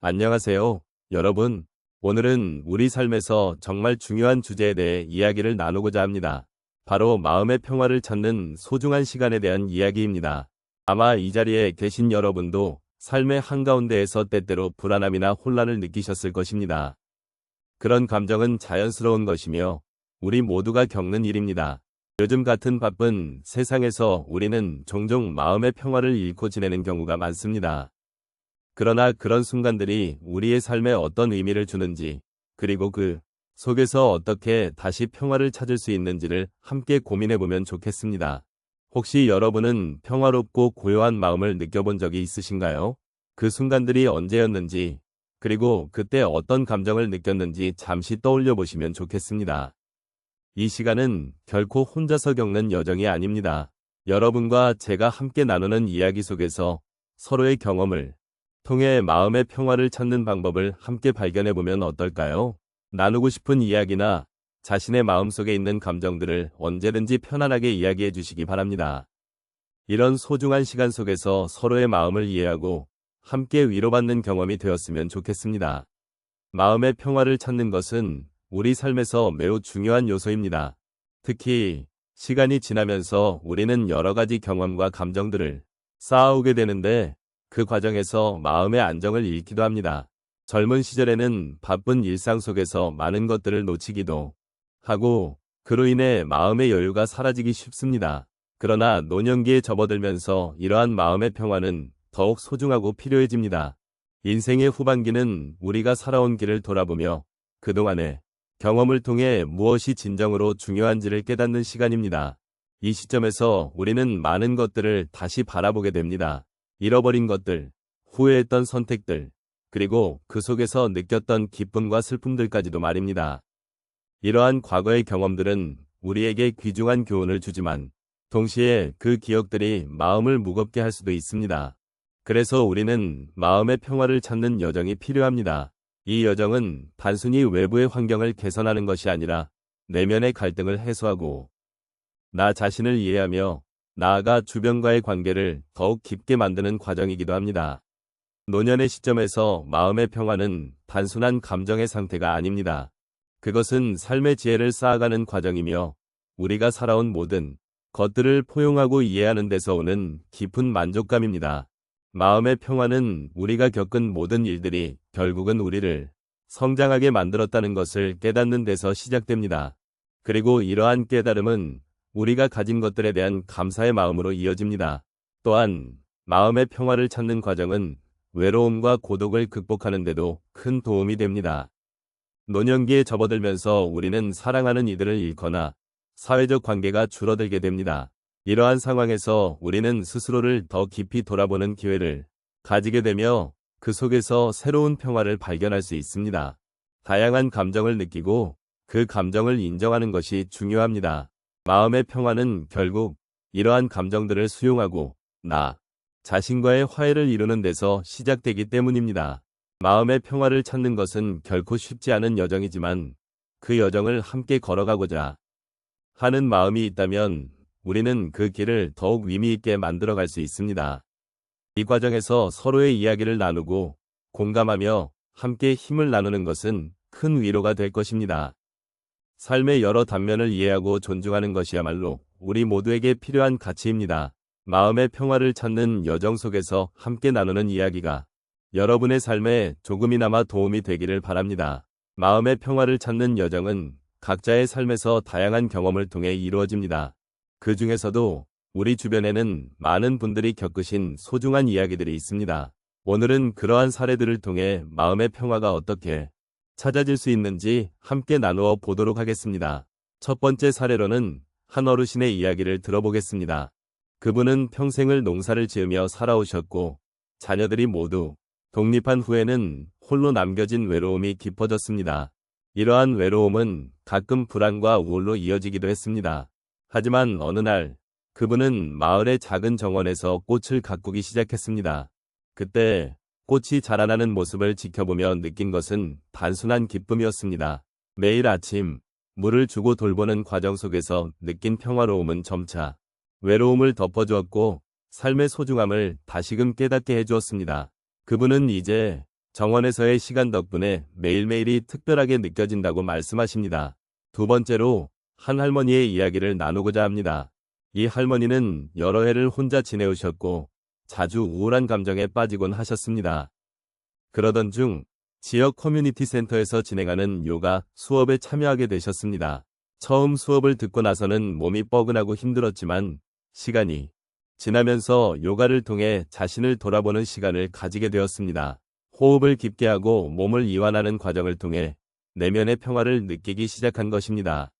안녕하세요, 여러분. 오늘은 우리 삶에서 정말 중요한 주제에 대해 이야기를 나누고자 합니다. 바로 마음의 평화를 찾는 소중한 시간에 대한 이야기입니다. 아마 이 자리에 계신 여러분도 삶의 한가운데에서 때때로 불안함이나 혼란을 느끼셨을 것입니다. 그런 감정은 자연스러운 것이며 우리 모두가 겪는 일입니다. 요즘 같은 바쁜 세상에서 우리는 종종 마음의 평화를 잃고 지내는 경우가 많습니다. 그러나 그런 순간들이 우리의 삶에 어떤 의미를 주는지, 그리고 그 속에서 어떻게 다시 평화를 찾을 수 있는지를 함께 고민해보면 좋겠습니다. 혹시 여러분은 평화롭고 고요한 마음을 느껴본 적이 있으신가요? 그 순간들이 언제였는지, 그리고 그때 어떤 감정을 느꼈는지 잠시 떠올려 보시면 좋겠습니다. 이 시간은 결코 혼자서 겪는 여정이 아닙니다. 여러분과 제가 함께 나누는 이야기 속에서 서로의 경험을 통해 마음의 평화를 찾는 방법을 함께 발견해보면 어떨까요? 나누고 싶은 이야기나 자신의 마음속에 있는 감정들을 언제든지 편안하게 이야기해 주시기 바랍니다. 이런 소중한 시간 속에서 서로의 마음을 이해하고 함께 위로받는 경험이 되었으면 좋겠습니다. 마음의 평화를 찾는 것은 우리 삶에서 매우 중요한 요소입니다. 특히 시간이 지나면서 우리는 여러 가지 경험과 감정들을 쌓아오게 되는데 그 과정에서 마음의 안정을 잃기도 합니다. 젊은 시절에는 바쁜 일상 속에서 많은 것들을 놓치기도 하고 그로 인해 마음의 여유가 사라지기 쉽습니다. 그러나 노년기에 접어들면서 이러한 마음의 평화는 더욱 소중하고 필요해집니다. 인생의 후반기는 우리가 살아온 길을 돌아보며 그동안의 경험을 통해 무엇이 진정으로 중요한지를 깨닫는 시간입니다. 이 시점에서 우리는 많은 것들을 다시 바라보게 됩니다. 잃어버린 것들, 후회했던 선택들, 그리고 그 속에서 느꼈던 기쁨과 슬픔들까지도 말입니다. 이러한 과거의 경험들은 우리에게 귀중한 교훈을 주지만 동시에 그 기억들이 마음을 무겁게 할 수도 있습니다. 그래서 우리는 마음의 평화를 찾는 여정이 필요합니다. 이 여정은 단순히 외부의 환경을 개선하는 것이 아니라 내면의 갈등을 해소하고 나 자신을 이해하며 나아가 주변과의 관계를 더욱 깊게 만드는 과정이기도 합니다. 노년의 시점에서 마음의 평화는 단순한 감정의 상태가 아닙니다. 그것은 삶의 지혜를 쌓아가는 과정이며 우리가 살아온 모든 것들을 포용하고 이해하는 데서 오는 깊은 만족감입니다. 마음의 평화는 우리가 겪은 모든 일들이 결국은 우리를 성장하게 만들었다는 것을 깨닫는 데서 시작됩니다. 그리고 이러한 깨달음은 우리가 가진 것들에 대한 감사의 마음으로 이어집니다. 또한 마음의 평화를 찾는 과정은 외로움과 고독을 극복하는 데도 큰 도움이 됩니다. 노년기에 접어들면서 우리는 사랑하는 이들을 잃거나 사회적 관계가 줄어들게 됩니다. 이러한 상황에서 우리는 스스로를 더 깊이 돌아보는 기회를 가지게 되며 그 속에서 새로운 평화를 발견할 수 있습니다. 다양한 감정을 느끼고 그 감정을 인정하는 것이 중요합니다. 마음의 평화는 결국 이러한 감정들을 수용하고 나 자신과의 화해를 이루는 데서 시작되기 때문입니다. 마음의 평화를 찾는 것은 결코 쉽지 않은 여정이지만 그 여정을 함께 걸어가고자 하는 마음이 있다면 우리는 그 길을 더욱 의미 있게 만들어갈 수 있습니다. 이 과정에서 서로의 이야기를 나누고 공감하며 함께 힘을 나누는 것은 큰 위로가 될 것입니다. 삶의 여러 단면을 이해하고 존중하는 것이야말로 우리 모두에게 필요한 가치입니다. 마음의 평화를 찾는 여정 속에서 함께 나누는 이야기가 여러분의 삶에 조금이나마 도움이 되기를 바랍니다. 마음의 평화를 찾는 여정은 각자의 삶에서 다양한 경험을 통해 이루어집니다. 그 중에서도 우리 주변에는 많은 분들이 겪으신 소중한 이야기들이 있습니다. 오늘은 그러한 사례들을 통해 마음의 평화가 어떻게 찾아질 수 있는지 함께 나누어 보도록 하겠습니다. 첫 번째 사례로는 한 어르신의 이야기를 들어보겠습니다. 그분은 평생을 농사를 지으며 살아오셨고 자녀들이 모두 독립한 후에는 홀로 남겨진 외로움이 깊어졌습니다. 이러한 외로움은 가끔 불안과 우울로 이어지기도 했습니다. 하지만 어느 날 그분은 마을의 작은 정원에서 꽃을 가꾸기 시작했습니다. 그때 꽃이 자라나는 모습을 지켜보며 느낀 것은 단순한 기쁨이었습니다. 매일 아침 물을 주고 돌보는 과정 속에서 느낀 평화로움은 점차 외로움을 덮어주었고 삶의 소중함을 다시금 깨닫게 해주었습니다. 그분은 이제 정원에서의 시간 덕분에 매일매일이 특별하게 느껴진다고 말씀하십니다. 두 번째로 한 할머니의 이야기를 나누고자 합니다. 이 할머니는 여러 해를 혼자 지내오셨고 자주 우울한 감정에 빠지곤 하셨습니다. 그러던 중 지역 커뮤니티 센터에서 진행하는 요가 수업에 참여하게 되셨습니다. 처음 수업을 듣고 나서는 몸이 뻐근하고 힘들었지만 시간이 지나면서 요가를 통해 자신을 돌아보는 시간을 가지게 되었습니다. 호흡을 깊게 하고 몸을 이완하는 과정을 통해 내면의 평화를 느끼기 시작한 것입니다.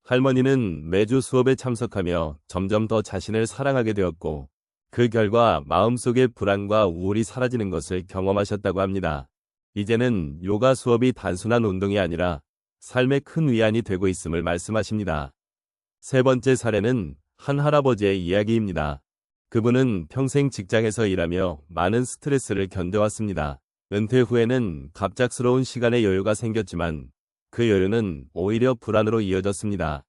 할머니는 매주 수업에 참석하며 점점 더 자신을 사랑하게 되었고 그 결과 마음속의 불안과 우울이 사라지는 것을 경험하셨다고 합니다. 이제는 요가 수업이 단순한 운동이 아니라 삶의 큰 위안이 되고 있음을 말씀하십니다. 세 번째 사례는 한 할아버지의 이야기입니다. 그분은 평생 직장에서 일하며 많은 스트레스를 견뎌왔습니다. 은퇴 후에는 갑작스러운 시간의 여유가 생겼지만 그 여유는 오히려 불안으로 이어졌습니다.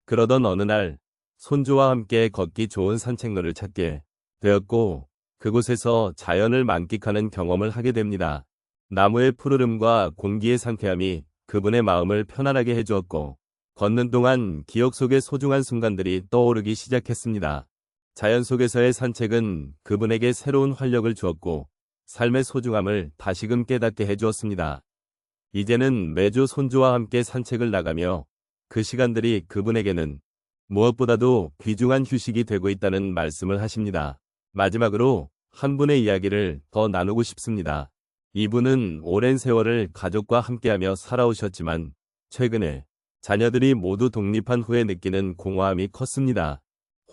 그러던 어느 날 손주와 함께 걷기 좋은 산책로를 찾게 되었고 그곳에서 자연을 만끽하는 경험을 하게 됩니다. 나무의 푸르름과 공기의 상쾌함이 그분의 마음을 편안하게 해주었고 걷는 동안 기억 속의 소중한 순간들이 떠오르기 시작했습니다. 자연 속에서의 산책은 그분에게 새로운 활력을 주었고 삶의 소중함을 다시금 깨닫게 해주었습니다. 이제는 매주 손주와 함께 산책을 나가며 그 시간들이 그분에게는 무엇보다도 귀중한 휴식이 되고 있다는 말씀을 하십니다. 마지막으로 한 분의 이야기를 더 나누고 싶습니다. 이분은 오랜 세월을 가족과 함께하며 살아오셨지만 최근에 자녀들이 모두 독립한 후에 느끼는 공허함이 컸습니다.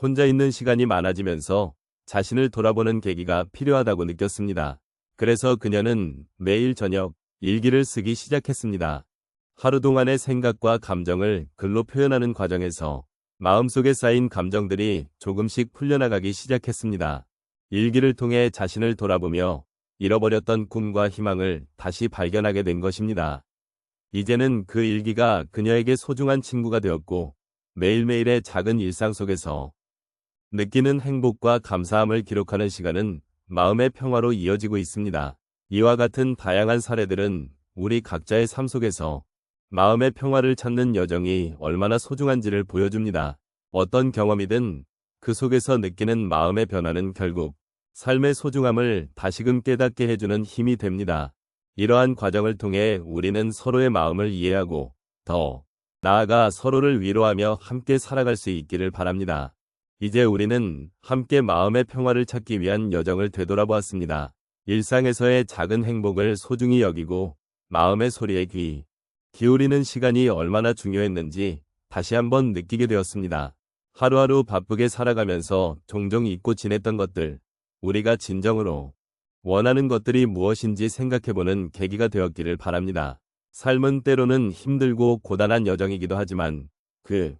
혼자 있는 시간이 많아지면서 자신을 돌아보는 계기가 필요하다고 느꼈습니다. 그래서 그녀는 매일 저녁 일기를 쓰기 시작했습니다. 하루 동안의 생각과 감정을 글로 표현하는 과정에서 마음속에 쌓인 감정들이 조금씩 풀려나가기 시작했습니다. 일기를 통해 자신을 돌아보며 잃어버렸던 꿈과 희망을 다시 발견하게 된 것입니다. 이제는 그 일기가 그녀에게 소중한 친구가 되었고 매일매일의 작은 일상 속에서 느끼는 행복과 감사함을 기록하는 시간은 마음의 평화로 이어지고 있습니다. 이와 같은 다양한 사례들은 우리 각자의 삶 속에서 마음의 평화를 찾는 여정이 얼마나 소중한지를 보여줍니다. 어떤 경험이든 그 속에서 느끼는 마음의 변화는 결국 삶의 소중함을 다시금 깨닫게 해주는 힘이 됩니다. 이러한 과정을 통해 우리는 서로의 마음을 이해하고 더 나아가 서로를 위로하며 함께 살아갈 수 있기를 바랍니다. 이제 우리는 함께 마음의 평화를 찾기 위한 여정을 되돌아보았습니다. 일상에서의 작은 행복을 소중히 여기고 마음의 소리에 귀 기울이는 시간이 얼마나 중요했는지 다시 한번 느끼게 되었습니다. 하루하루 바쁘게 살아가면서 종종 잊고 지냈던 것들, 우리가 진정으로 원하는 것들이 무엇인지 생각해보는 계기가 되었기를 바랍니다. 삶은 때로는 힘들고 고단한 여정이기도 하지만 그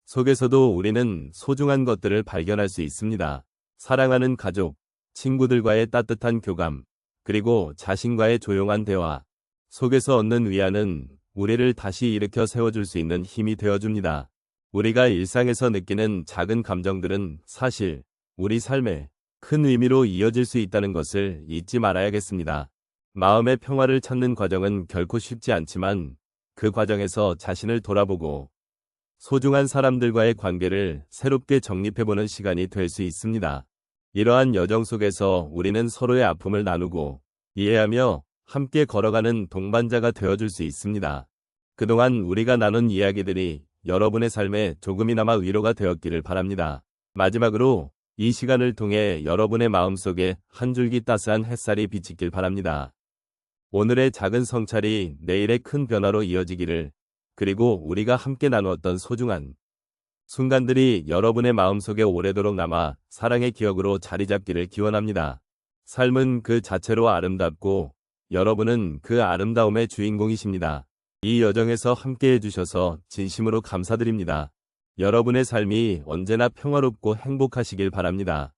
속에서도 우리는 소중한 것들을 발견할 수 있습니다. 사랑하는 가족, 친구들과의 따뜻한 교감, 그리고 자신과의 조용한 대화 속에서 얻는 위안은 우리를 다시 일으켜 세워줄 수 있는 힘이 되어줍니다. 우리가 일상에서 느끼는 작은 감정들은 사실 우리 삶의 큰 의미로 이어질 수 있다는 것을 잊지 말아야겠습니다. 마음의 평화를 찾는 과정은 결코 쉽지 않지만 그 과정에서 자신을 돌아보고 소중한 사람들과의 관계를 새롭게 정립해보는 시간이 될 수 있습니다. 이러한 여정 속에서 우리는 서로의 아픔을 나누고 이해하며 함께 걸어가는 동반자가 되어줄 수 있습니다. 그동안 우리가 나눈 이야기들이 여러분의 삶에 조금이나마 위로가 되었기를 바랍니다. 마지막으로 이 시간을 통해 여러분의 마음속에 한 줄기 따스한 햇살이 비치길 바랍니다. 오늘의 작은 성찰이 내일의 큰 변화로 이어지기를, 그리고 우리가 함께 나누었던 소중한 순간들이 여러분의 마음속에 오래도록 남아 사랑의 기억으로 자리 잡기를 기원합니다. 삶은 그 자체로 아름답고 여러분은 그 아름다움의 주인공이십니다. 이 여정에서 함께 해주셔서 진심으로 감사드립니다. 여러분의 삶이 언제나 평화롭고 행복하시길 바랍니다.